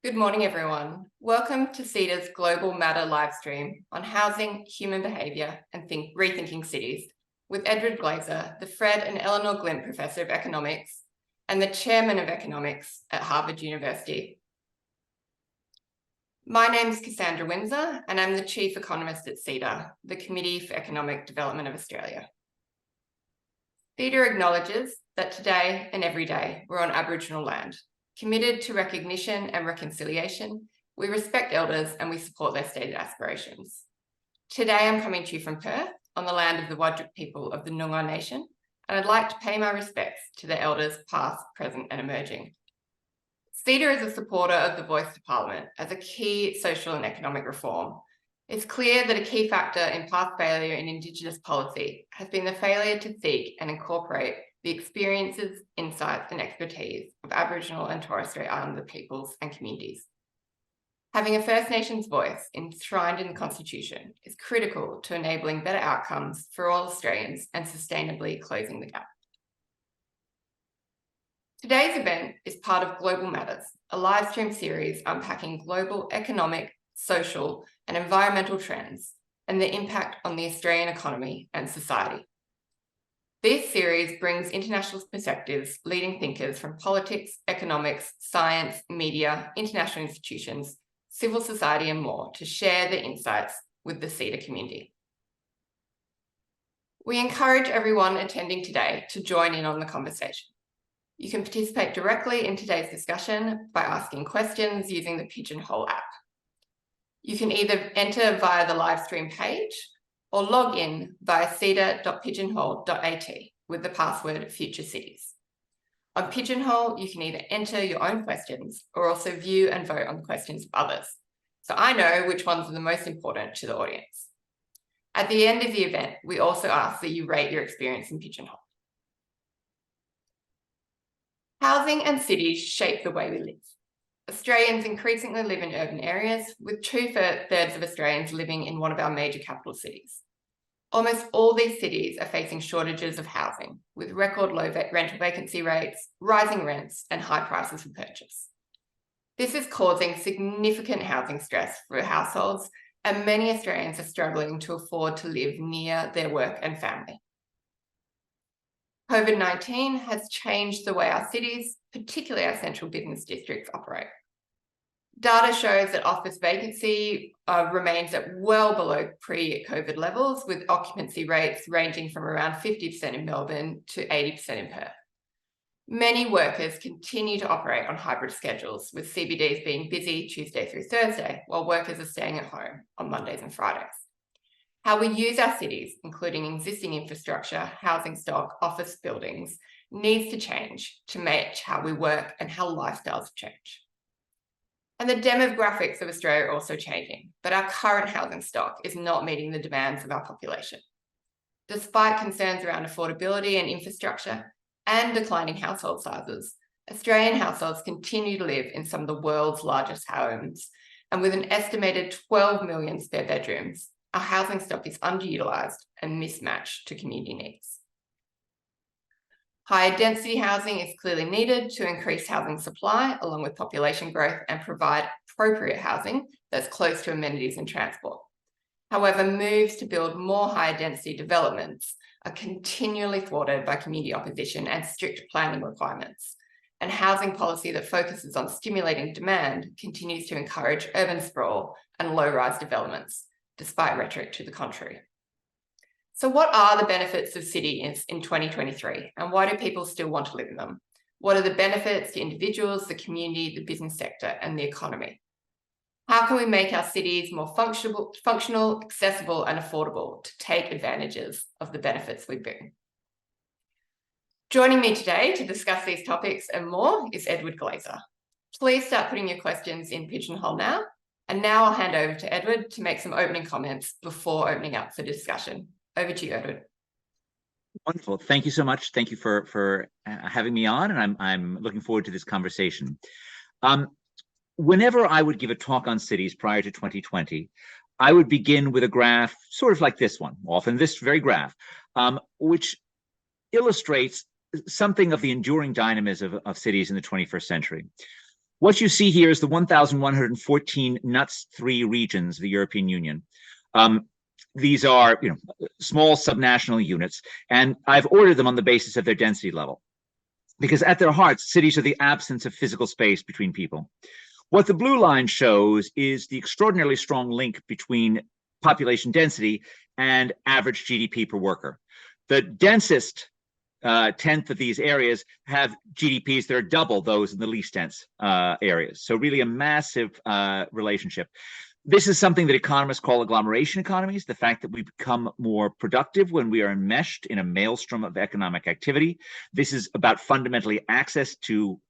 Good morning, everyone. Welcome to CEDA's Global Matter livestream on housing, human behaviour and rethinking cities with Edward Glaeser, the Fred and Eleanor Glimp Professor of Economics and the Chairman of Economics at Harvard University. My name is Cassandra Winzar and I'm the Chief Economist at CEDA, the Committee for Economic Development of Australia. CEDA acknowledges that today and every day we're on Aboriginal land. Committed to recognition and reconciliation, we respect elders and we support their stated aspirations. Today I'm coming to you from Perth, on the land of the Whadjuk people of the Noongar Nation, and I'd like to pay my respects to the elders past, present and emerging. CEDA is a supporter of the Voice to Parliament as a key social and economic reform. It's clear that a key factor in past failure in Indigenous policy has been the failure to seek and incorporate the experiences, insights and expertise of Aboriginal and Torres Strait Islander peoples and communities. Having a First Nations voice enshrined in the Constitution is critical to enabling better outcomes for all Australians and sustainably closing the gap. Today's event is part of Global Matters, a live stream series unpacking global economic, social and environmental trends and their impact on the Australian economy and society. This series brings international perspectives, leading thinkers from politics, economics, science, media, international institutions, civil society and more to share their insights with the CEDA community. We encourage everyone attending today to join in on the conversation. You can participate directly in today's discussion by asking questions using the Pigeonhole app. You can either enter via the live stream page or log in via ceda.pigeonhole.at with the password Future Cities. On Pigeonhole, you can either enter your own questions or also view and vote on the questions of others. So I know which ones are the most important to the audience. At the end of the event, we also ask that you rate your experience in Pigeonhole. Housing and cities shape the way we live. Australians increasingly live in urban areas, with 2/3 of Australians living in one of our major capital cities. Almost all these cities are facing shortages of housing, with record low rental vacancy rates, rising rents, and high prices for purchase. This is causing significant housing stress for households, and many Australians are struggling to afford to live near their work and family. COVID-19 has changed the way our cities, particularly our central business districts, operate. Data shows that office vacancy remains at well below pre-COVID levels, with occupancy rates ranging from around 50% in Melbourne to 80% in Perth. Many workers continue to operate on hybrid schedules, with CBDs being busy Tuesday through Thursday, while workers are staying at home on Mondays and Fridays. How we use our cities, including existing infrastructure, housing stock, office buildings, needs to change to match how we work and how lifestyles change. And the demographics of Australia are also changing, but our current housing stock is not meeting the demands of our population. Despite concerns around affordability and infrastructure and declining household sizes, Australian households continue to live in some of the world's largest homes, and with an estimated 12 million spare bedrooms, our housing stock is underutilised and mismatched to community needs. Higher density housing is clearly needed to increase housing supply along with population growth and provide appropriate housing that's close to amenities and transport. However, moves to build more higher density developments are continually thwarted by community opposition and strict planning requirements. And housing policy that focuses on stimulating demand continues to encourage urban sprawl and low-rise developments, despite rhetoric to the contrary. So what are the benefits of cities in 2023, and why do people still want to live in them? What are the benefits to individuals, the community, the business sector, and the economy? How can we make our cities more functional, accessible, and affordable to take advantages of the benefits we bring? Joining me today to discuss these topics and more is Edward Glaeser. Please start putting your questions in Pigeonhole now. And now I'll hand over to Edward to make some opening comments before opening up for discussion. Over to you, Edward. Wonderful. Thank you so much. Thank you for having me on, and I'm looking forward to this conversation. Whenever I would give a talk on cities prior to 2020, I would begin with a graph sort of like this one, often this very graph, which illustrates something of the enduring dynamism of cities in the 21st century. What you see here is the 1,114 NUTS 3 regions of the European Union. These are, small subnational units, and I've ordered them on the basis of their density level, because at their hearts, cities are the absence of physical space between people. What the blue line shows is the extraordinarily strong link between population density and average GDP per worker. The densest tenth of these areas have GDPs that are double those in the least dense areas. So really a massive relationship. This is something that economists call agglomeration economies, the fact that we become more productive when we are enmeshed in a maelstrom of economic activity. This is about fundamentally access to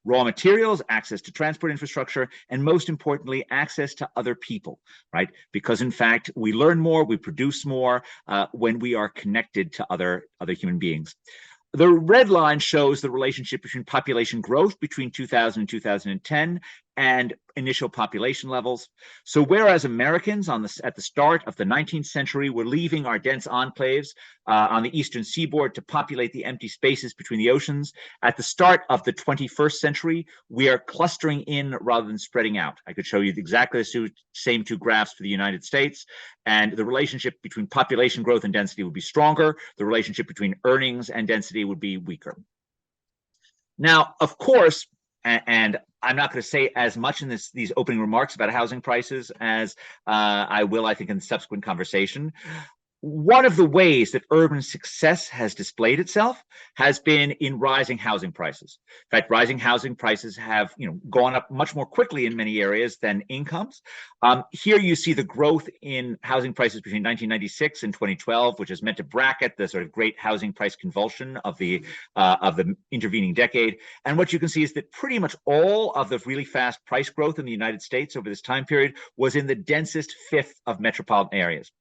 raw materials, access to transport infrastructure, and most importantly, access to other people, right? Because in fact, we learn more, we produce more when we are connected to other human beings. The red line shows the relationship between population growth between 2000 and 2010 and initial population levels. So whereas Americans at the start of the 19th century were leaving our dense enclaves on the eastern seaboard to populate the empty spaces between the oceans, at the start of the 21st century, we are clustering in rather than spreading out. I could show you exactly the same two graphs for the United States, and the relationship between population growth and density would be stronger. The relationship between earnings and density would be weaker. Now, of course, and I'm not going to say as much in these opening remarks about housing prices as I will, I think, in the subsequent conversation. One of the ways that urban success has displayed itself has been in rising housing prices. In fact, rising housing prices have gone up much more quickly in many areas than incomes. Here you see the growth in housing prices between 1996 and 2012, which is meant to bracket the sort of great housing price convulsion of the intervening decade. And what you can see is that pretty much all of the really fast price growth in the United States over this time period was in the densest fifth of metropolitan areas.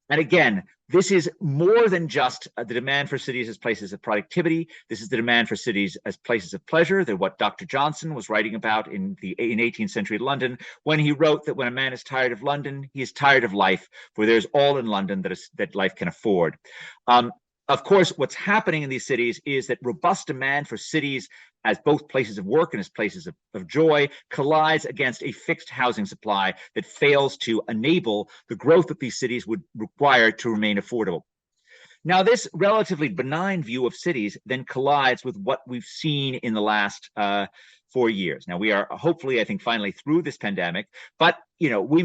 And again, this is more than just the demand for cities as places of productivity. This is the demand for cities as places of pleasure. That what Dr. Johnson was writing about in 18th century London, when he wrote that when a man is tired of London, he is tired of life, for there's all in London that life can afford. Of course, what's happening in these cities is that robust demand for cities as both places of work and as places of joy collides against a fixed housing supply that fails to enable the growth that these cities would require to remain affordable. Now, this relatively benign view of cities then collides with what we've seen in the last 4 years. Now, we are hopefully, I think, finally through this pandemic, but we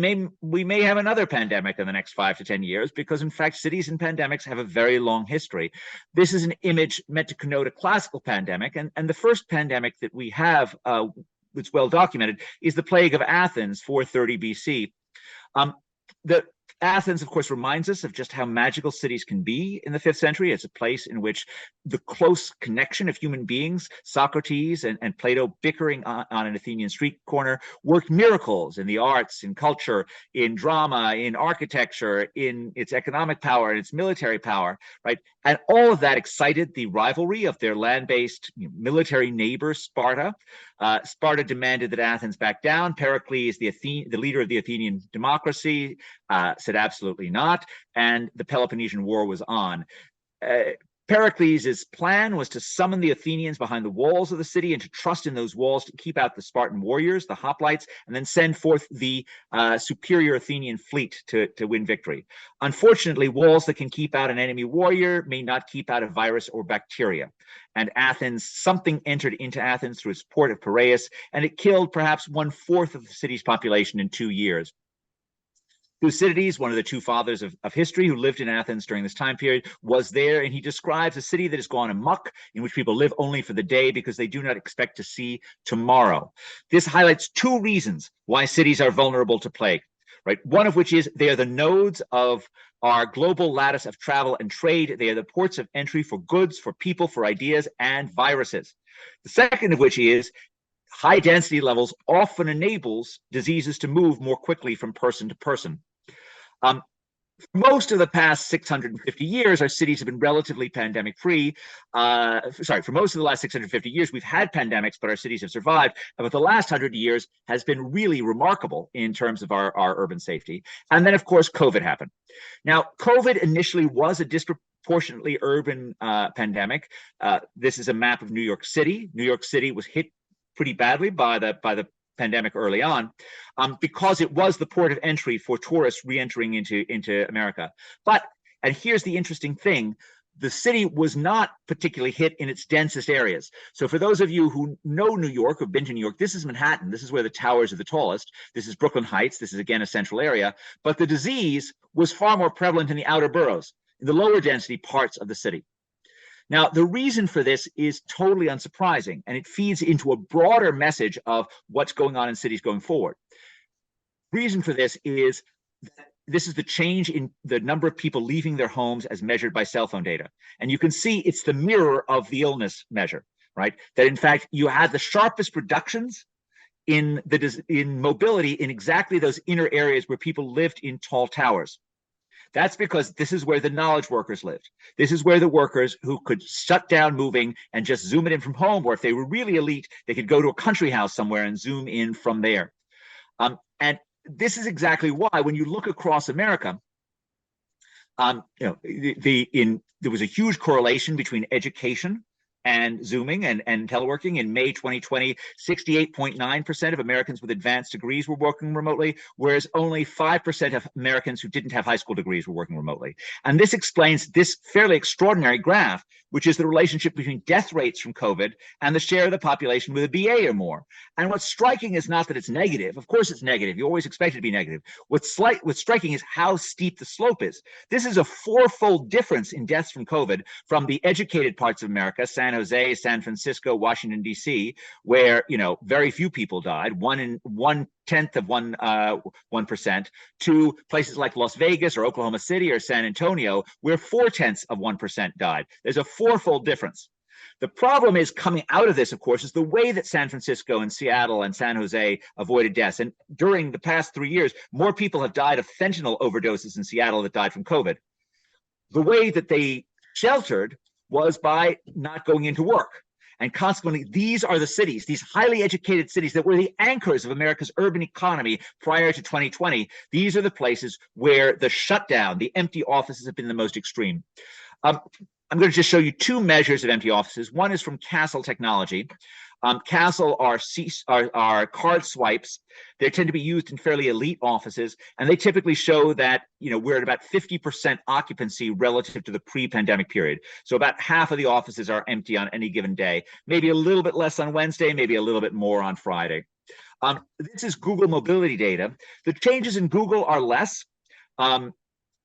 may have another pandemic in the next 5 to 10 years, because in fact, cities and pandemics have a very long history. This is an image meant to connote a classical pandemic, and the first pandemic that we have that's well documented is the plague of Athens, 430 BC. Athens, of course, reminds us of just how magical cities can be in the 5th century. It's a place in which the close connection of human beings, Socrates and Plato bickering on an Athenian street corner, worked miracles in the arts, in culture, in drama, in architecture, in its economic power and its military power, right? And all of that excited the rivalry of their land-based military neighbor, Sparta. Sparta demanded that Athens back down. Pericles, the leader of the Athenian democracy, said absolutely not, and the Peloponnesian War was on. Pericles' plan was to summon the Athenians behind the walls of the city and to trust in those walls to keep out the Spartan warriors, the hoplites, and then send forth the superior Athenian fleet to win victory. Unfortunately, walls that can keep out an enemy warrior may not keep out a virus or bacteria. And something entered into Athens through its port of Piraeus, and it killed perhaps 1/4 of the city's population in 2 years. Thucydides, one of the two fathers of history who lived in Athens during this time period, was there, and he describes a city that has gone amok, in which people live only for the day because they do not expect to see tomorrow. This highlights 2 reasons why cities are vulnerable to plague, right? One of which is they are the nodes of our global lattice of travel and trade. They are the ports of entry for goods, for people, for ideas, and viruses. The second of which is high density levels often enables diseases to move more quickly from person to person. For most of the past 650 years, our cities have been relatively pandemic free. For most of the last 650 years, we've had pandemics, but our cities have survived. But the last 100 years has been really remarkable in terms of our urban safety. And then, of course, COVID happened. Now, COVID initially was a disproportionately urban pandemic. This is a map of New York City. New York City was hit pretty badly by the pandemic early on, because it was the port of entry for tourists re-entering into America. And here's the interesting thing, the city was not particularly hit in its densest areas. So for those of you who know New York, who've been to New York, this is Manhattan. This is where the towers are the tallest. This is Brooklyn Heights. This is, again, a central area. But the disease was far more prevalent in the outer boroughs, in the lower density parts of the city. Now, the reason for this is totally unsurprising, and it feeds into a broader message of what's going on in cities going forward. Reason for this is that this is the change in the number of people leaving their homes as measured by cell phone data. And you can see it's the mirror of the illness measure, right? That in fact, you had the sharpest reductions in mobility in exactly those inner areas where people lived in tall towers. That's because this is where the knowledge workers lived. This is where the workers who could shut down moving and just zoom it in from home, or if they were really elite, they could go to a country house somewhere and zoom in from there. And this is exactly why, when you look across America, there was a huge correlation between education and Zooming and teleworking. In May 2020, 68.9% of Americans with advanced degrees were working remotely, whereas only 5% of Americans who didn't have high school degrees were working remotely. And this explains this fairly extraordinary graph, which is the relationship between death rates from COVID and the share of the population with a BA or more. And what's striking is not that it's negative. Of course it's negative. You always expect it to be negative. What's striking is how steep the slope is. This is a fourfold difference in deaths from COVID from the educated parts of America, San Jose, San Francisco, Washington, D.C., where, very few people died, 1/10 of 1%, to places like Las Vegas or Oklahoma City or San Antonio, where 4/10 of 1% died. There's a fourfold difference. The problem is coming out of this, of course, is the way that San Francisco and Seattle and San Jose avoided deaths. And during the past 3 years, more people have died of fentanyl overdoses in Seattle that died from COVID. The way that they sheltered was by not going into work. And consequently, these are the cities, these highly educated cities that were the anchors of America's urban economy prior to 2020. These are the places where the shutdown, the empty offices have been the most extreme. I'm going to just show you two measures of empty offices. One is from Castle Technology. Castle are card swipes. They tend to be used in fairly elite offices, and they typically show that we're at about 50% occupancy relative to the pre-pandemic period. So about half of the offices are empty on any given day, maybe a little bit less on Wednesday, maybe a little bit more on Friday. This is Google mobility data. The changes in Google are less.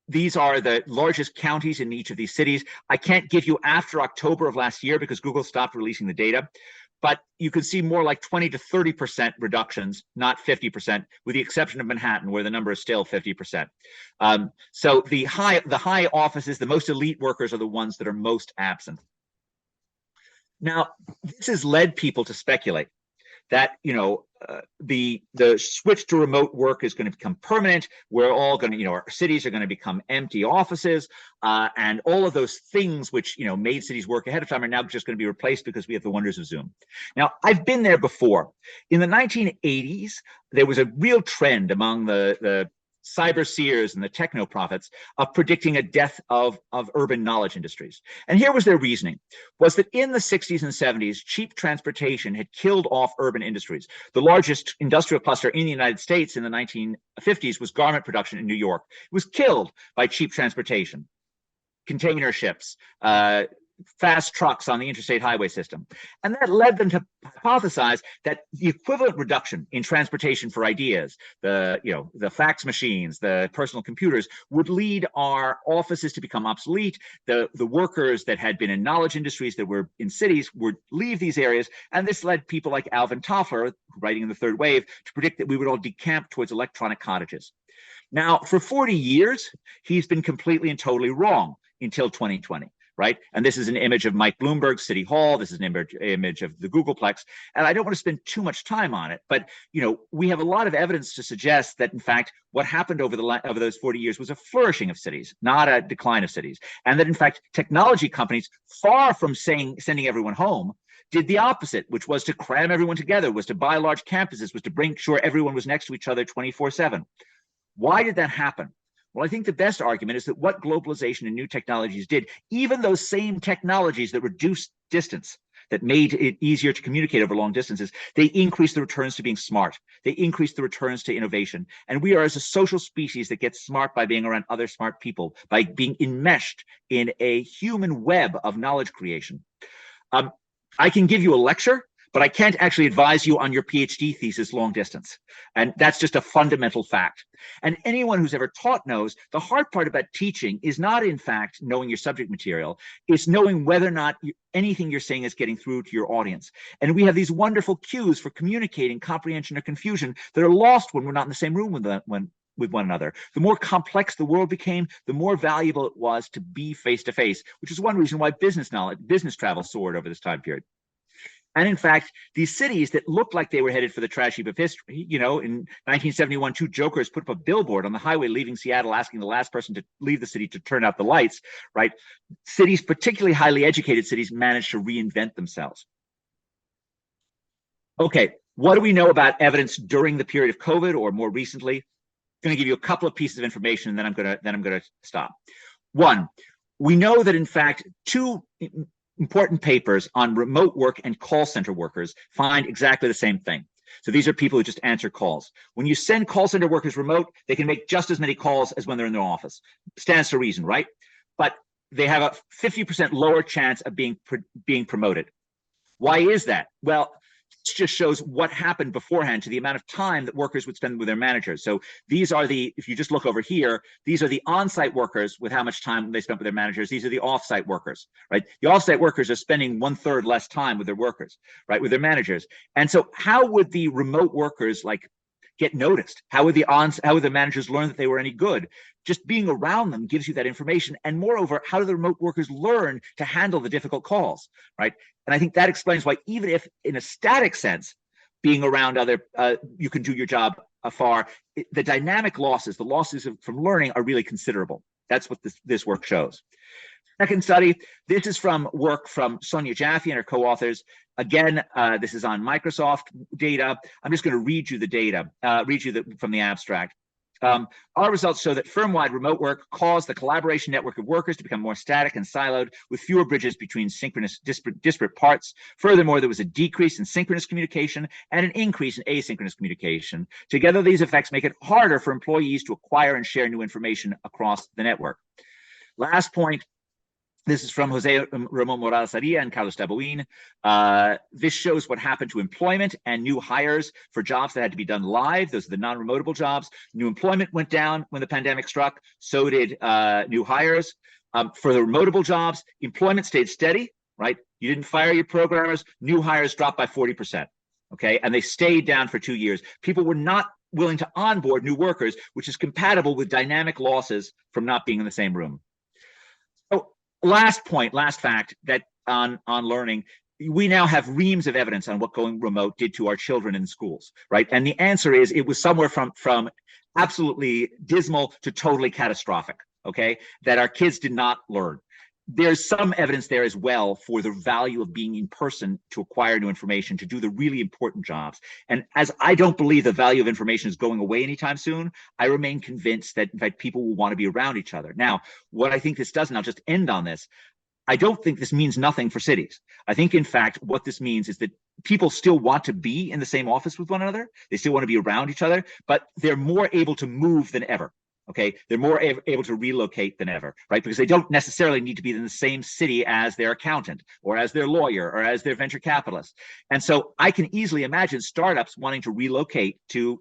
These are the largest counties in each of these cities. I can't give you after October of last year because Google stopped releasing the data. But you can see more like 20 to 30% reductions, not 50%, with the exception of Manhattan, where the number is still 50%. So the high offices, the most elite workers are the ones that are most absent. Now, this has led people to speculate that the switch to remote work is going to become permanent. We're all going to, our cities are going to become empty offices, and all of those things which made cities work ahead of time are now just going to be replaced because we have the wonders of Zoom. Now, I've been there before. In the 1980s, there was a real trend among the cyber seers and the techno prophets of predicting a death of urban knowledge industries. And here was their reasoning, was that in the 60s and 70s, cheap transportation had killed off urban industries. The largest industrial cluster in the United States in the 1950s was garment production in New York. It was killed by cheap transportation, container ships, fast trucks on the interstate highway system. And that led them to hypothesize that the equivalent reduction in transportation for ideas, the fax machines, the personal computers, would lead our offices to become obsolete. The workers that had been in knowledge industries that were in cities would leave these areas. And this led people like Alvin Toffler, writing in the Third Wave, to predict that we would all decamp towards electronic cottages. Now, for 40 years, he's been completely and totally wrong until 2020. Right? And this is an image of Mike Bloomberg's City Hall. This is an image of the Googleplex. And I don't want to spend too much time on it, but we have a lot of evidence to suggest that, in fact, what happened over those 40 years was a flourishing of cities, not a decline of cities. And that, in fact, technology companies, far from sending everyone home, did the opposite, which was to cram everyone together, was to buy large campuses, was to make sure everyone was next to each other 24/7. Why did that happen? Well, I think the best argument is that what globalization and new technologies did, even those same technologies that reduced distance, that made it easier to communicate over long distances, they increase the returns to being smart. They increase the returns to innovation. And we are, as a social species, that gets smart by being around other smart people, by being enmeshed in a human web of knowledge creation. I can give you a lecture, but I can't actually advise you on your PhD thesis long distance. And that's just a fundamental fact. And anyone who's ever taught knows the hard part about teaching is not, in fact, knowing your subject material. It's knowing whether or not anything you're saying is getting through to your audience. And we have these wonderful cues for communicating comprehension or confusion that are lost when we're not in the same room with one another. The more complex the world became, the more valuable it was to be face-to-face, which is one reason why business travel soared over this time period. And in fact, these cities that looked like they were headed for the trash heap of history, in 1971, two jokers put up a billboard on the highway leaving Seattle asking the last person to leave the city to turn out the lights, right? Cities, particularly highly educated cities, managed to reinvent themselves. Okay, what do we know about evidence during the period of COVID or more recently? I'm going to give you a couple of pieces of information, and then I'm going to stop. One, we know that in fact, two important papers on remote work and call center workers find exactly the same thing. So these are people who just answer calls. When you send call center workers remote, they can make just as many calls as when they're in their office. Stands to reason, right? But they have a 50% lower chance of being promoted. Why is that? Well, it just shows what happened beforehand to the amount of time that workers would spend with their managers. So these are if you just look over here, these are the on-site workers with how much time they spent with their managers. These are the off-site workers, right? The off-site workers are spending 1/3 less time with their workers, right? With their managers. And so how would the remote workers get noticed? How would the managers learn that they were any good? Just being around them gives you that information. And moreover, how do the remote workers learn to handle the difficult calls, right? And I think that explains why, even if in a static sense, being around you can do your job afar, the dynamic losses, the losses from learning are really considerable. That's what this work shows. Second study, this is from work from Sonia Jaffe and her co-authors. Again, this is on Microsoft data. I'm just going to read you the data, from the abstract. Our results show that firm-wide remote work caused the collaboration network of workers to become more static and siloed, with fewer bridges between synchronous disparate parts. Furthermore, there was a decrease in synchronous communication and an increase in asynchronous communication. Together, these effects make it harder for employees to acquire and share new information across the network. Last point. This is from Jose Ramon Morales Aria and Carlos Daboin. This shows what happened to employment and new hires for jobs that had to be done live. Those are the non-remotable jobs. New employment went down when the pandemic struck. So did new hires. For the remotable jobs, employment stayed steady, right? You didn't fire your programmers. New hires dropped by 40%, okay? And they stayed down for 2 years. People were not willing to onboard new workers, which is compatible with dynamic losses from not being in the same room. Last fact that on learning, we now have reams of evidence on what going remote did to our children in schools, right? And the answer is it was somewhere from absolutely dismal to totally catastrophic, okay? That our kids did not learn. There's some evidence there as well for the value of being in person to acquire new information, to do the really important jobs. And as I don't believe the value of information is going away anytime soon, I remain convinced that, in fact, people will want to be around each other. Now, what I think this does, and I'll just end on this, I don't think this means nothing for cities. I think, in fact, what this means is that people still want to be in the same office with one another. They still want to be around each other, but they're more able to move than ever. Okay, they're more able to relocate than ever, right? Because they don't necessarily need to be in the same city as their accountant or as their lawyer or as their venture capitalist. And so I can easily imagine startups wanting to relocate to,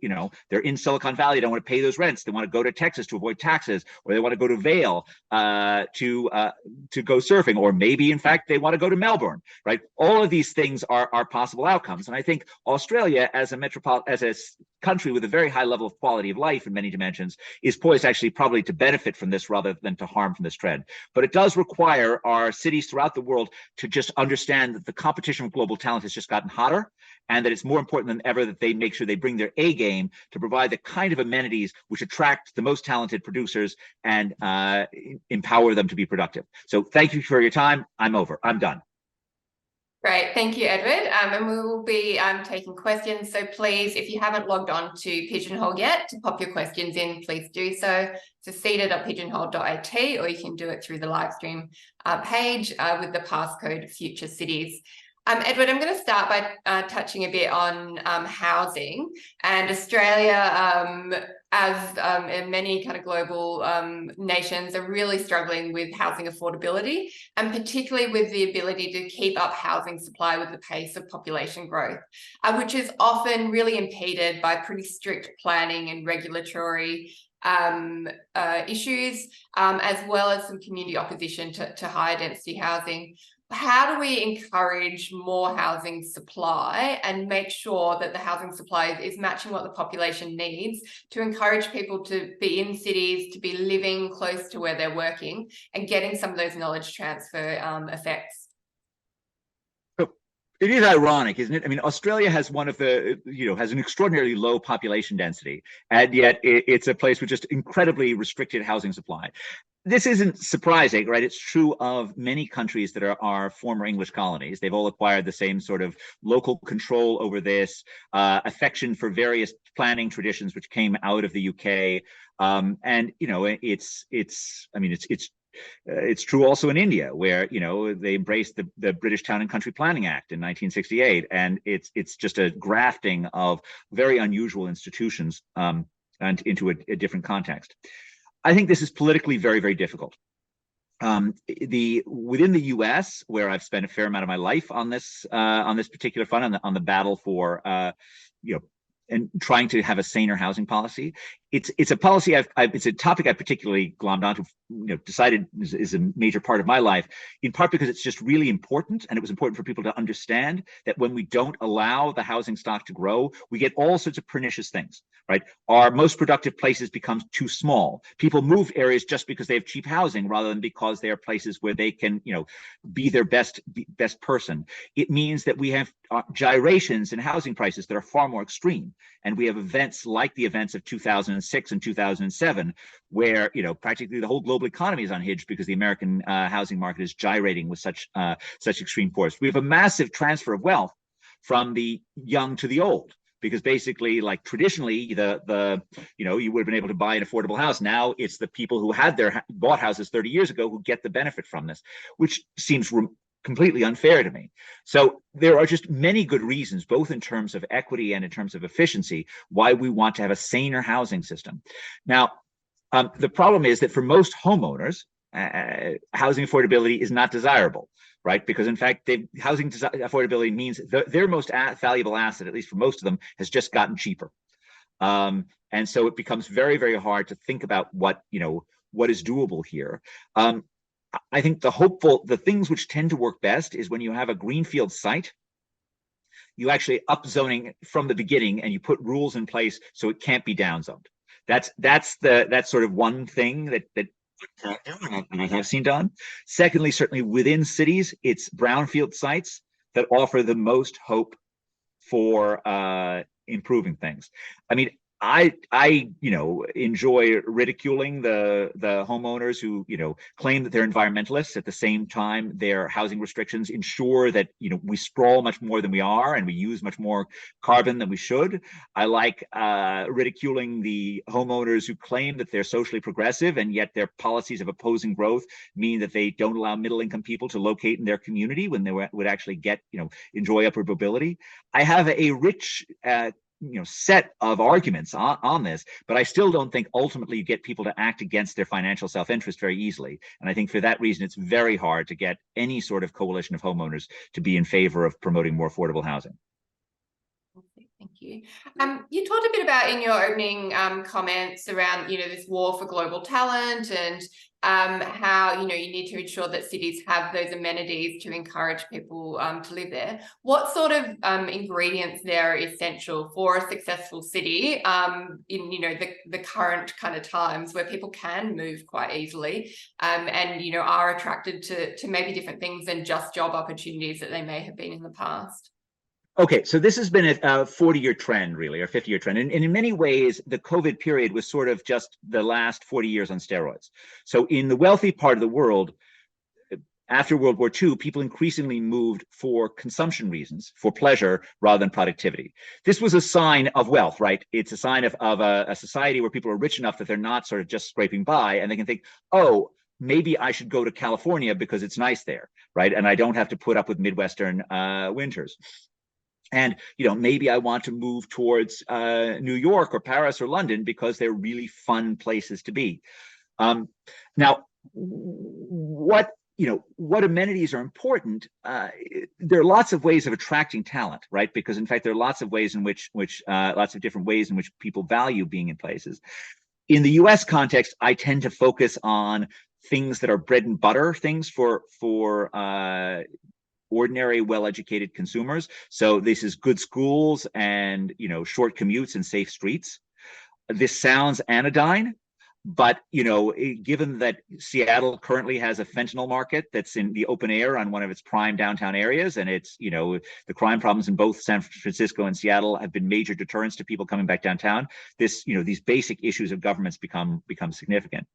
they're in Silicon Valley, they don't want to pay those rents. They want to go to Texas to avoid taxes, or they want to go to Vail to go surfing, or maybe, in fact, they want to go to Melbourne, right? All of these things are possible outcomes. And I think Australia, as a country with a very high level of quality of life in many dimensions, is poised actually probably to benefit from this rather than to harm from this trend. But it does require our cities throughout the world to just understand that the competition with global talent has just gotten hotter, and that it's more important than ever that they make sure they bring their A game to provide the kind of amenities which attract the most talented producers and empower them to be productive. So thank you for your time. I'm done. Great, thank you, Edward. And we will be taking questions. So please, if you haven't logged on to Pigeonhole yet to pop your questions in, please do so. So CEDA.pigeonhole.it, or you can do it through the live stream page with the passcode Future Cities. Edward, I'm going to start by touching a bit on housing, and Australia, as in many kind of global nations, are really struggling with housing affordability, and particularly with the ability to keep up housing supply with the pace of population growth, which is often really impeded by pretty strict planning and regulatory issues, as well as some community opposition to higher density housing. How do we encourage more housing supply and make sure that the housing supply is matching what the population needs to encourage people to be in cities, to be living close to where they're working and getting some of those knowledge transfer effects? It is ironic, isn't it? I mean, Australia has one of the, has an extraordinarily low population density, and yet it's a place with just incredibly restricted housing supply. This isn't surprising, right? It's true of many countries that are former English colonies. They've all acquired the same sort of local control over this, affection for various planning traditions which came out of the UK. And it's true also in India, where they embraced the British Town and Country Planning Act in 1968, and it's just a grafting of very unusual institutions and into a different context. I think this is politically very, very difficult. Within the U.S., where I've spent a fair amount of my life on this particular front, on the battle for and trying to have a saner housing policy. It's a policy it's a topic I particularly glommed onto, decided is a major part of my life, in part because it's just really important, and it was important for people to understand that when we don't allow the housing stock to grow, we get all sorts of pernicious things, right? Our most productive places become too small. People move areas just because they have cheap housing rather than because they are places where they can, be their best person. It means that we have gyrations in housing prices that are far more extreme. And we have events like the events of 2006 and 2007, where practically the whole global economy is unhinged because the American housing market is gyrating with such extreme force. We have a massive transfer of wealth from the young to the old, because basically, like traditionally, you would have been able to buy an affordable house. Now it's the people who had bought houses 30 years ago who get the benefit from this, which seems completely unfair to me. So there are just many good reasons, both in terms of equity and in terms of efficiency, why we want to have a saner housing system. Now, the problem is that for most homeowners, housing affordability is not desirable, right? Because in fact, housing affordability means their most valuable asset, at least for most of them, has just gotten cheaper. And so it becomes very, very hard to think about what is doable here. I think the things which tend to work best is when you have a greenfield site, you actually upzoning from the beginning and you put rules in place so it can't be downzoned. That's sort of one thing that I have seen done. Secondly, certainly within cities, it's brownfield sites that offer the most hope for improving things. I mean, I enjoy ridiculing the homeowners who claim that they're environmentalists. At the same time, their housing restrictions ensure that we sprawl much more than we are, and we use much more carbon than we should. I like ridiculing the homeowners who claim that they're socially progressive, and yet their policies of opposing growth mean that they don't allow middle-income people to locate in their community when they would actually enjoy upward mobility. I have a rich set of arguments on this, but I still don't think ultimately you get people to act against their financial self-interest very easily. And I think for that reason, it's very hard to get any sort of coalition of homeowners to be in favor of promoting more affordable housing. Thank you. You talked a bit about in your opening comments around, this war for global talent and how, you need to ensure that cities have those amenities to encourage people to live there. What sort of ingredients there are essential for a successful city in, the current kind of times where people can move quite easily and, are attracted to maybe different things than just job opportunities that they may have been in the past? Okay, so this has been a 40-year trend, really, or 50-year trend. And in many ways, the COVID period was sort of just the last 40 years on steroids. So in the wealthy part of the world, after World War II, people increasingly moved for consumption reasons, for pleasure, rather than productivity. This was a sign of wealth, right? It's a sign of a society where people are rich enough that they're not sort of just scraping by, and they can think, oh, maybe I should go to California because it's nice there, right? And I don't have to put up with Midwestern winters. And, maybe I want to move towards New York or Paris or London because they're really fun places to be. Now, what amenities are important? There are lots of ways of attracting talent, right? Because in fact, there are lots of ways in which lots of different ways in which people value being in places. In the US context, I tend to focus on things that are bread and butter things for ordinary, well-educated consumers. So this is good schools and, short commutes and safe streets. This sounds anodyne, but, given that Seattle currently has a fentanyl market that's in the open air on one of its prime downtown areas, and it's, the crime problems in both San Francisco and Seattle have been major deterrents to people coming back downtown. These basic issues of governments become significant.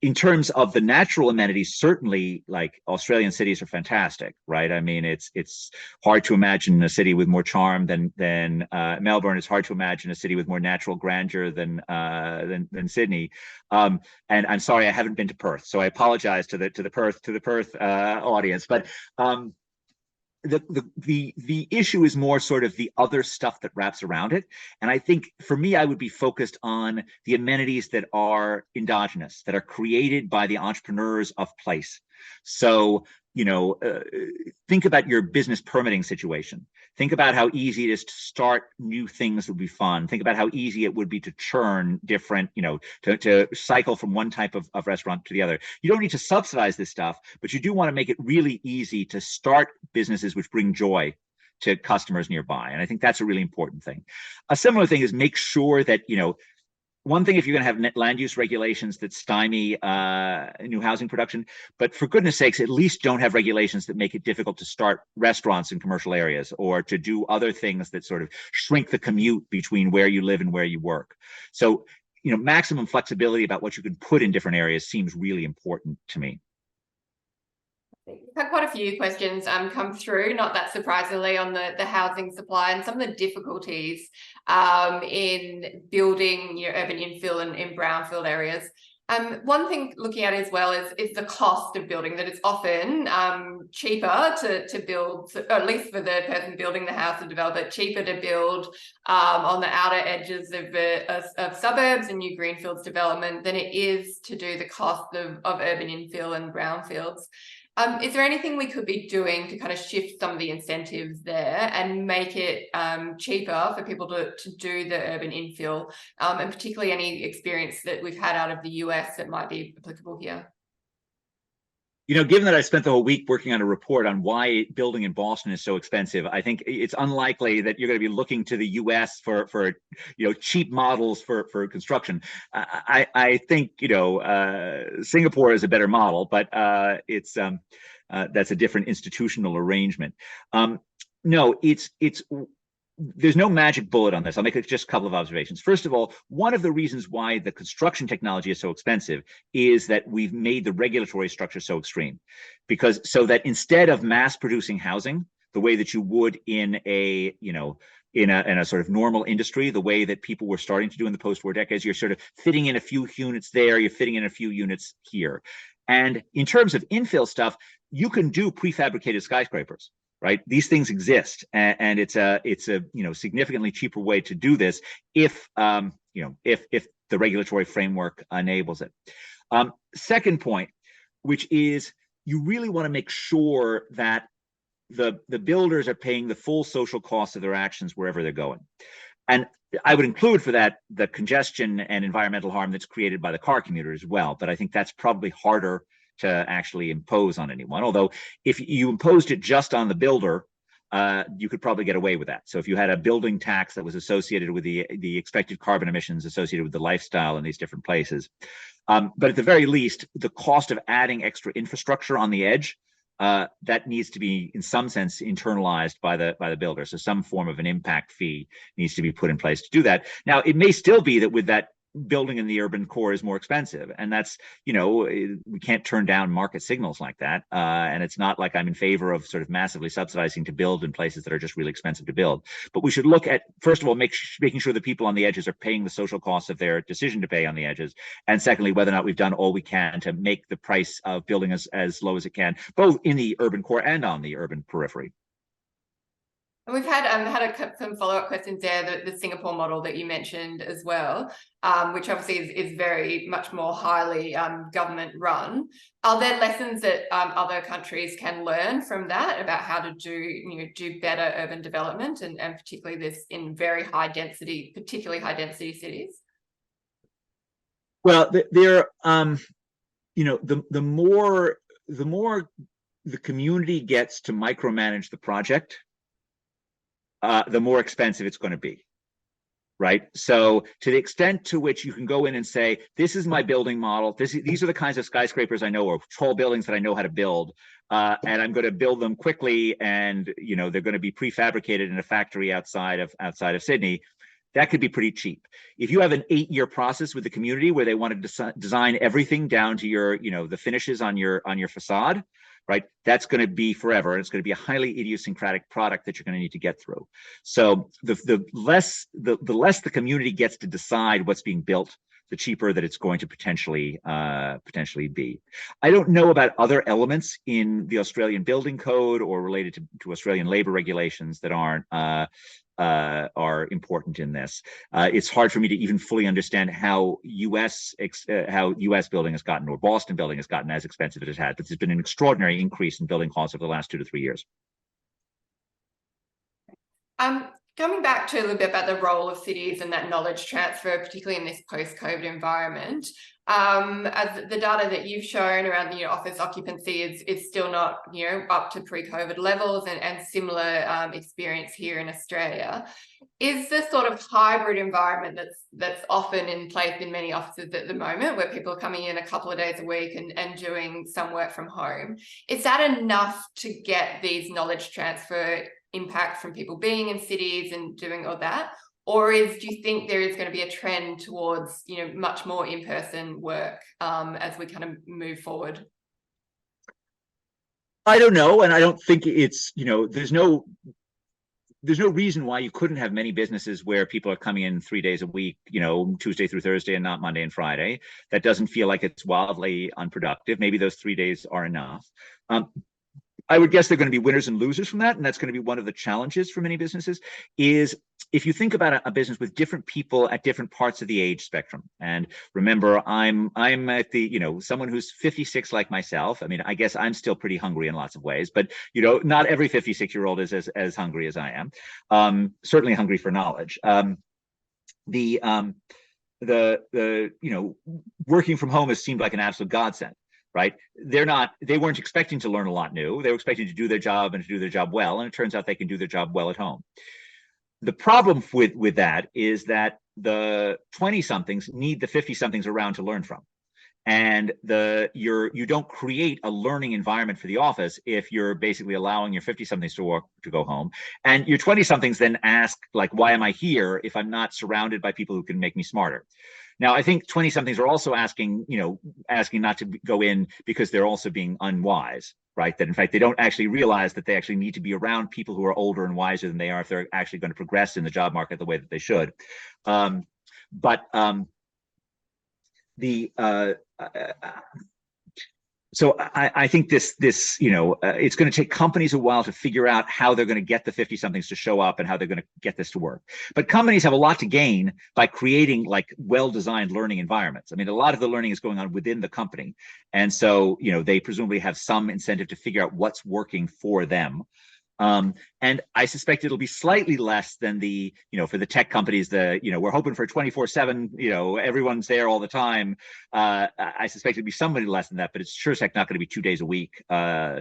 In terms of the natural amenities, certainly, like, Australian cities are fantastic, right? I mean, it's hard to imagine a city with more charm than Melbourne. It's hard to imagine a city with more natural grandeur than Sydney. And I'm sorry, I haven't been to Perth, so I apologize to the Perth audience, but. The issue is more sort of the other stuff that wraps around it. And I think for me, I would be focused on the amenities that are endogenous, that are created by the entrepreneurs of place. So, think about your business permitting situation. Think about how easy it is to start new things that would be fun. Think about how easy it would be to churn different, to cycle from one type of restaurant to the other. You don't need to subsidize this stuff, but you do want to make it really easy to start businesses which bring joy to customers nearby. And I think that's a really important thing. A similar thing is make sure that, one thing if you're going to have land use regulations that stymie new housing production, but for goodness sakes, at least don't have regulations that make it difficult to start restaurants in commercial areas or to do other things that sort of shrink the commute between where you live and where you work. So, maximum flexibility about what you can put in different areas seems really important to me. We've had quite a few questions come through, not that surprisingly, on the housing supply and some of the difficulties in building urban infill and in brownfield areas. One thing looking at as well is the cost of building, that it's often cheaper to build, or at least for the person building the house, the developer, cheaper to build on the outer edges of suburbs and new greenfields development than it is to do the cost of urban infill and brownfields. Is there anything we could be doing to kind of shift some of the incentives there and make it cheaper for people to do the urban infill, and particularly any experience that we've had out of the US that might be applicable here? Given that I spent the whole week working on a report on why building in Boston is so expensive, I think it's unlikely that you're going to be looking to the U.S. for cheap models for construction. I think Singapore is a better model, but it's that's a different institutional arrangement. No, there's no magic bullet on this. I'll make just a couple of observations. First of all, one of the reasons why the construction technology is so expensive is that we've made the regulatory structure so extreme, so that instead of mass producing housing the way that you would in a sort of normal industry, the way that people were starting to do in the post-war decades, you're sort of fitting in a few units there, you're fitting in a few units here. And in terms of infill stuff, you can do prefabricated skyscrapers. Right, these things exist, and it's a significantly cheaper way to do this if the regulatory framework enables it. Second point, which is you really want to make sure that the builders are paying the full social cost of their actions wherever they're going, and I would include for that the congestion and environmental harm that's created by the car commuter as well. But I think that's probably harder to actually impose on anyone. Although if you imposed it just on the builder, you could probably get away with that. So if you had a building tax that was associated with the expected carbon emissions associated with the lifestyle in these different places. But at the very least, the cost of adding extra infrastructure on the edge, that needs to be in some sense internalized by the builder. So some form of an impact fee needs to be put in place to do that. Now, it may still be that with that building in the urban core is more expensive. And that's, we can't turn down market signals like that. And it's not like I'm in favor of sort of massively subsidizing to build in places that are just really expensive to build. But we should look at, first of all, making sure that people on the edges are paying the social costs of their decision to pay on the edges. And secondly, whether or not we've done all we can to make the price of building as low as it can, both in the urban core and on the urban periphery. And we've had some follow-up questions there, the Singapore model that you mentioned as well, which obviously is very much more highly government run. Are there lessons that other countries can learn from that about how to do better urban development and particularly this in very particularly high density cities? Well, the more the community gets to micromanage the project, the more expensive it's going to be, right? So to the extent to which you can go in and say, this is my building model, these are the kinds of skyscrapers I know, or tall buildings that I know how to build, and I'm going to build them quickly, and they're going to be prefabricated in a factory outside of Sydney. That could be pretty cheap. If you have an 8-year process with the community where they want to design everything down to your, the finishes on your facade, right? That's going to be forever, and it's going to be a highly idiosyncratic product that you're going to need to get through. So the less the community gets to decide what's being built, the cheaper that it's going to potentially be. I don't know about other elements in the Australian building code or related to Australian labor regulations that are important in this. It's hard for me to even fully understand how US building has gotten, or Boston building has gotten as expensive as it has, but there's been an extraordinary increase in building costs over the last 2 to 3 years. Coming back to a little bit about the role of cities and that knowledge transfer, particularly in this post-COVID environment, as the data that you've shown around office occupancy is still not up to pre-COVID levels, and similar experience here in Australia. Is the sort of hybrid environment that's often in place in many offices at the moment, where people are coming in a couple of days a week and doing some work from home, is that enough to get these knowledge transfer impact from people being in cities and doing all that? Or do you think there is going to be a trend towards much more in-person work as we kind of move forward? I don't know, and I don't think it's there's no reason why you couldn't have many businesses where people are coming in 3 days a week, Tuesday through Thursday, and not Monday and Friday. That doesn't feel like it's wildly unproductive. Maybe those 3 days are enough. I would guess there are going to be winners and losers from that, and that's going to be one of the challenges for many businesses. Is if you think about a business with different people at different parts of the age spectrum, and remember, I'm at the someone who's 56 like myself. I mean, I guess I'm still pretty hungry in lots of ways, but not every 56-year-old is as hungry as I am. Certainly hungry for knowledge. The working from home has seemed like an absolute godsend. Right? They weren't expecting to learn a lot new. They were expecting to do their job and to do their job well. And it turns out they can do their job well at home. The problem with that is that the 20-somethings need the 50-somethings around to learn from. And you don't create a learning environment for the office if you're basically allowing your 50-somethings to go home. And your 20-somethings then ask, like, why am I here if I'm not surrounded by people who can make me smarter? Now, I think 20-somethings are also asking not to go in because they're also being unwise, right? That in fact, they don't actually realize that they actually need to be around people who are older and wiser than they are if they're actually going to progress in the job market the way that they should. So I think this it's going to take companies a while to figure out how they're going to get the 50-somethings to show up and how they're going to get this to work. But companies have a lot to gain by creating like well-designed learning environments. I mean, a lot of the learning is going on within the company. And so, they presumably have some incentive to figure out what's working for them. And I suspect it'll be slightly less than for the tech companies, we're hoping for 24/7, everyone's there all the time. I suspect it'll be somebody less than that, but it's sure as heck not going to be 2 days a week,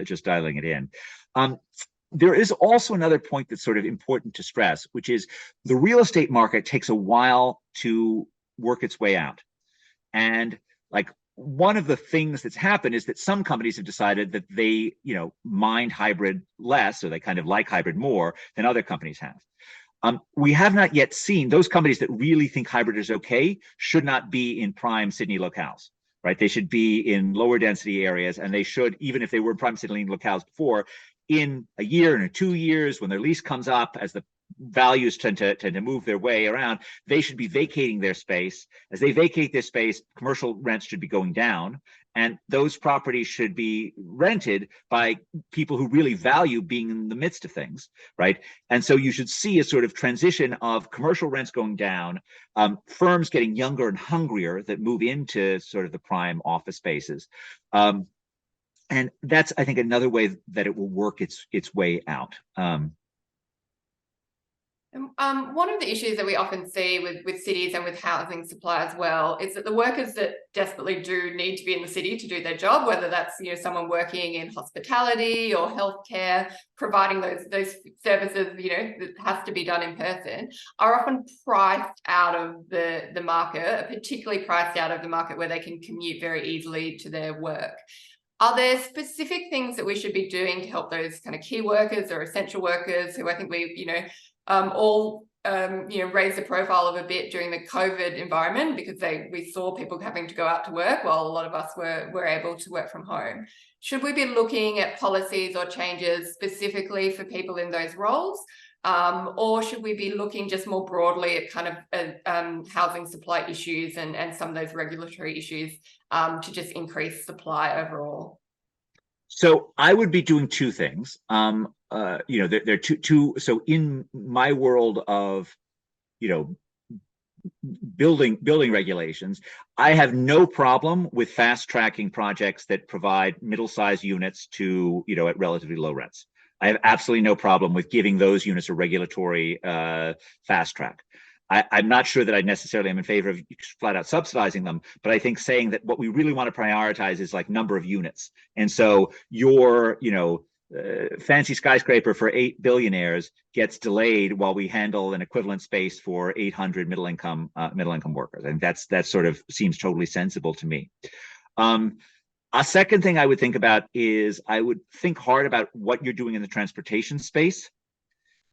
just dialing it in. There is also another point that's sort of important to stress, which is the real estate market takes a while to work its way out. And one of the things that's happened is that some companies have decided that they, mind hybrid less, or they kind of like hybrid more than other companies have. We have not yet seen those companies that really think hybrid is okay should not be in prime Sydney locales, right? They should be in lower density areas, and they should, even if they were prime Sydney locales before, in a year and 2 years when their lease comes up, as the values tend to move their way around, they should be vacating their space. As they vacate their space, commercial rents should be going down, and those properties should be rented by people who really value being in the midst of things, right? And so you should see a sort of transition of commercial rents going down, firms getting younger and hungrier that move into sort of the prime office spaces. And that's, I think, another way that it will work its way out. One of the issues that we often see with cities and with housing supply as well is that the workers that desperately do need to be in the city to do their job, whether that's someone working in hospitality or healthcare, providing those services that has to be done in person, are often priced out of the market, particularly priced out of the market where they can commute very easily to their work. Are there specific things that we should be doing to help those kind of key workers or essential workers who I think we all raised the profile of a bit during the COVID environment, because we saw people having to go out to work while a lot of us were able to work from home? Should we be looking at policies or changes specifically for people in those roles? Or should we be looking just more broadly at kind of housing supply issues and some of those regulatory issues to just increase supply overall? So I would be doing two things. There are two. So in my world of, building regulations, I have no problem with fast tracking projects that provide middle-sized units to, at relatively low rents. I have absolutely no problem with giving those units a regulatory fast track. I'm not sure that I necessarily am in favor of flat out subsidizing them, but I think saying that what we really want to prioritize is like number of units. And so your, fancy skyscraper for 8 billionaires gets delayed while we handle an equivalent space for 800 middle income workers. And that sort of seems totally sensible to me. A second thing I would think about is I would think hard about what you're doing in the transportation space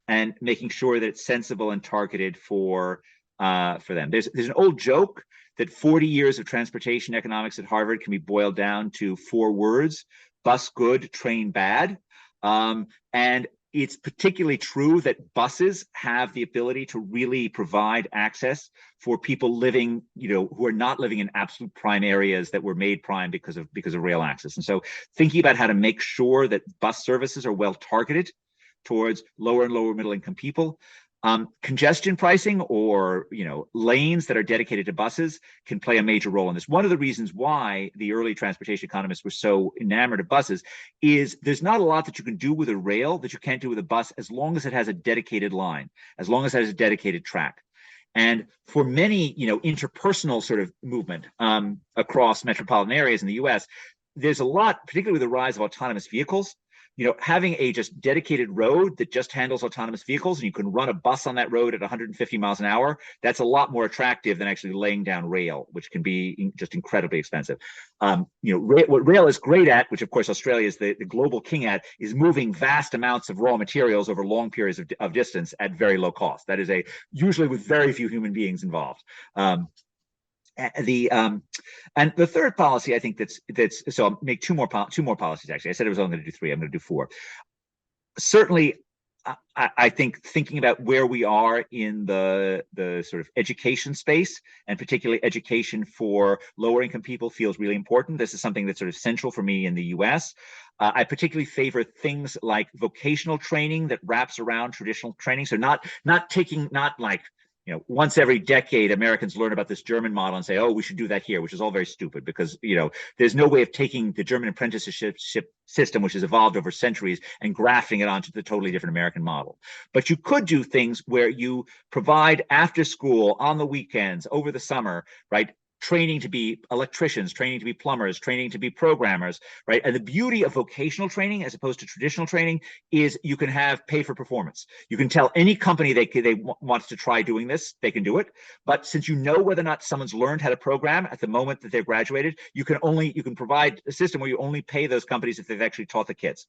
and making sure that it's sensible and targeted for them. There's an old joke that 40 years of transportation economics at Harvard can be boiled down to 4 words: bus good, train bad. And it's particularly true that buses have the ability to really provide access for people living, who are not living in absolute prime areas that were made prime because of rail access. And so thinking about how to make sure that bus services are well targeted towards lower and lower middle income people. Congestion pricing, or lanes that are dedicated to buses, can play a major role in this. One of the reasons why the early transportation economists were so enamored of buses is there's not a lot that you can do with a rail that you can't do with a bus, as long as it has a dedicated line, as long as it has a dedicated track. And for many, interpersonal sort of movement across metropolitan areas in the US, there's a lot, particularly with the rise of autonomous vehicles. Having a just dedicated road that just handles autonomous vehicles, and you can run a bus on that road at 150 miles an hour, that's a lot more attractive than actually laying down rail, which can be just incredibly expensive. What rail is great at, which of course Australia is the global king at, is moving vast amounts of raw materials over long periods of distance at very low cost. That is usually with very few human beings involved. And the third policy, I think that's so I'll make two more policies. Actually, I said I was only going to do 3. I'm going to do 4. Certainly, I think thinking about where we are in the sort of education space, and particularly education for lower income people, feels really important. This is something that's sort of central for me in the US. I particularly favor things like vocational training that wraps around traditional training. So not like, once every decade, Americans learn about this German model and say, oh, we should do that here, which is all very stupid, because, there's no way of taking the German apprenticeship system, which has evolved over centuries, and grafting it onto the totally different American model. But you could do things where you provide after school, on the weekends, over the summer, right, training to be electricians, training to be plumbers, training to be programmers, right? And the beauty of vocational training as opposed to traditional training is you can have pay for performance. You can tell any company they wants to try doing this, they can do it. But since you know whether or not someone's learned how to program at the moment that they're graduated, you can provide a system where you only pay those companies if they've actually taught the kids.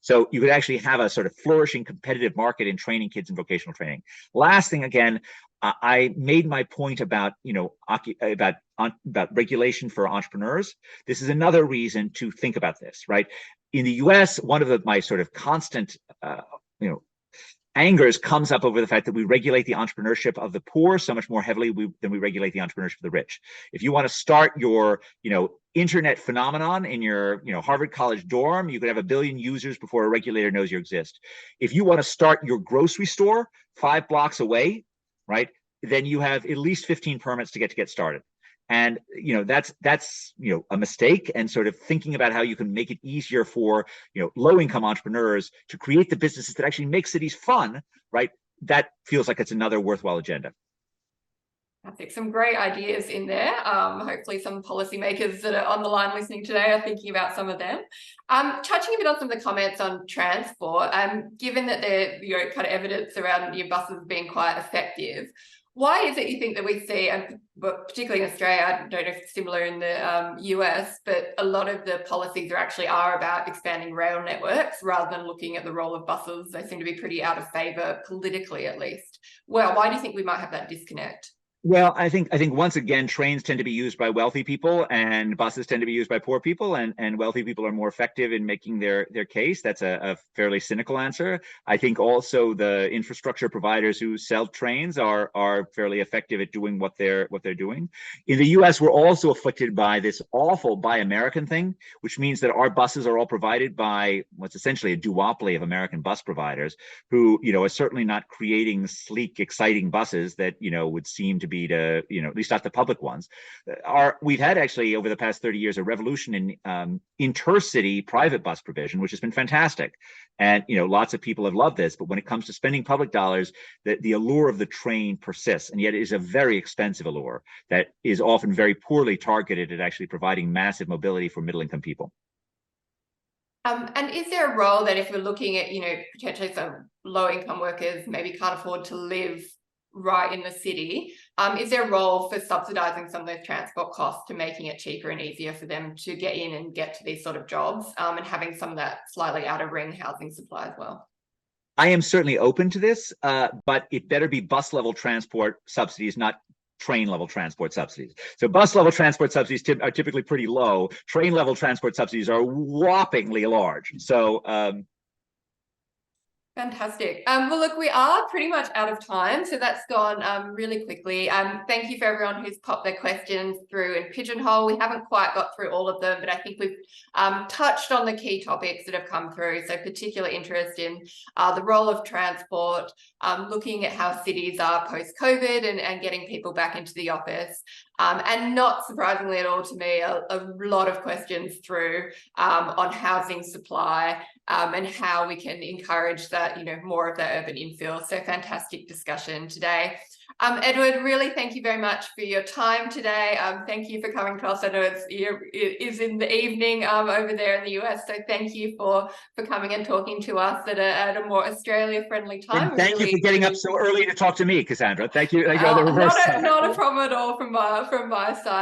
So you could actually have a sort of flourishing competitive market in training kids in vocational training. Last thing, again, I made my point about, about regulation for entrepreneurs. This is another reason to think about this, right? In the US, one of my sort of constant, angers comes up over the fact that we regulate the entrepreneurship of the poor so much more heavily than we regulate the entrepreneurship of the rich. If you want to start your, internet phenomenon in your, Harvard College dorm, you could have 1 billion users before a regulator knows you exist. If you want to start your grocery store 5 blocks away, right, then you have at least 15 permits to get started. And that's a mistake. And sort of thinking about how you can make it easier for low-income entrepreneurs to create the businesses that actually make cities fun, right? That feels like it's another worthwhile agenda. I think some great ideas in there. Hopefully some policymakers that are on the line listening today are thinking about some of them. Touching a bit on some of the comments on transport, given that there kind of evidence around your buses being quite effective, why is it you think that we see, and particularly in Australia, I don't know if it's similar in the US, but a lot of the policies are about expanding rail networks rather than looking at the role of buses? They seem to be pretty out of favour politically, at least. Well, why do you think we might have that disconnect? Well, I think once again, trains tend to be used by wealthy people and buses tend to be used by poor people, and wealthy people are more effective in making their case. That's a fairly cynical answer. I think also the infrastructure providers who sell trains are fairly effective at doing what they're doing. In the US, we're also afflicted by this awful Buy American thing, which means that our buses are all provided by what's essentially a duopoly of American bus providers who, are certainly not creating sleek, exciting buses that, would seem to be at least not the public ones. We've had actually over the past 30 years a revolution in intercity private bus provision, which has been fantastic. And lots of people have loved this, but when it comes to spending public dollars, the allure of the train persists, and yet it is a very expensive allure that is often very poorly targeted at actually providing massive mobility for middle-income people. And is there a role that if we're looking at, potentially some low-income workers maybe can't afford to live right in the city, is there a role for subsidising some of those transport costs to making it cheaper and easier for them to get in and get to these sort of jobs, and having some of that slightly outer ring housing supply as well? I am certainly open to this, but it better be bus level transport subsidies, not train level transport subsidies. So bus level transport subsidies are typically pretty low. Train level transport subsidies are whoppingly large. So fantastic. Well, look, we are pretty much out of time, so that's gone really quickly. Thank you for everyone who's popped their questions through in Pigeonhole. We haven't quite got through all of them, but I think we've touched on the key topics that have come through. So particular interest in the role of transport, looking at how cities are post-COVID and getting people back into the office. And not surprisingly at all to me, a lot of questions through on housing supply and how we can encourage that, more of that urban infill. So fantastic discussion today. Edward, really thank you very much for your time today. Thank you for coming to us. I know it is in the evening over there in the US. So thank you for coming and talking to us at a more Australia-friendly time. And thank you for getting up so early to talk to me, Cassandra. Thank you. On the reverse side. Not a problem at all from my side.